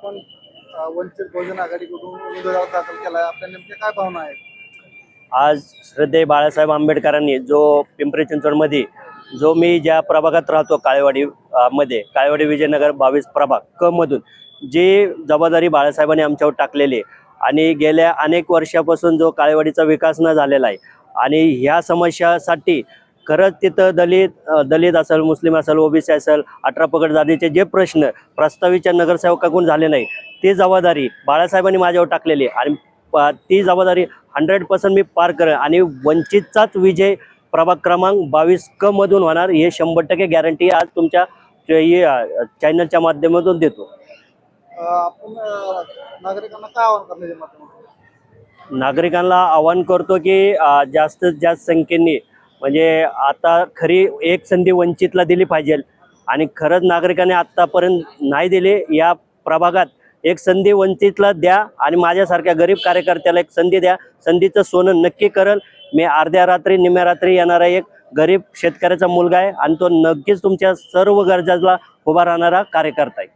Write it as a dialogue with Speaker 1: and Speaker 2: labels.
Speaker 1: आपण वंचित बहुजन आघाडीकडून उमेदवार दाखल केलाय. आपल्या नेमक्या काय भावना आहेत?
Speaker 2: आज श्रद्धेय बाळासाहेब आंबेडकरांनी जो पिंपरी चिंचवडमध्ये जो मी ज्या प्रभागात राहतो काळेवाडी मध्ये काळेवाडी विजयनगर 22 प्रभाग क मधून जी जबाबदारी बाळासाहेबांनी आमच्यावर टाकलेली आणि गेल्या अनेक वर्षापासून जो काळेवाडीचा विकास न झालेला आहे आणि ह्या समस्यासाठी खरंच तिथं दलित असेल, मुस्लिम असेल, ओबीसी असेल, 18 पगड जातीचे जे प्रश्न प्रस्तावितच्या नगरसेवकाकडून झाले नाही ती जबाबदारी बाळासाहेबांनी माझ्यावर टाकलेली आणि ती जबाबदारी 100% मी पार करेन आणि वंचितचाच विजय प्रभाग क्रमांक 22 क मधून होणार हे 100% गॅरंटी आज तुमच्या चॅनलच्या माध्यमातून देतो.
Speaker 1: आपण नागरिकांना काय आवाहन करण्याच्या माध्यमातून?
Speaker 2: नागरिकांना आवाहन करतो की जास्तीत जास्त संख्येने म्हणजे आता खरी एक संधी वंचितला दिली पाहिजे आणि खरंच नागरिकांनी आत्तापर्यंत नाही दिली. या प्रभागात एक संधी वंचितला द्या आणि माझ्यासारख्या गरीब कार्यकर्त्याला एक संधी द्या. संधीचं सोनं नक्की करल. मी अर्ध्या रात्री निम्या रात्री येणारा एक गरीब शेतकऱ्याचा मुलगा आहे आणि तो नक्कीच तुमच्या सर्व गरजाला उभा राहणारा कार्यकर्ता आहे.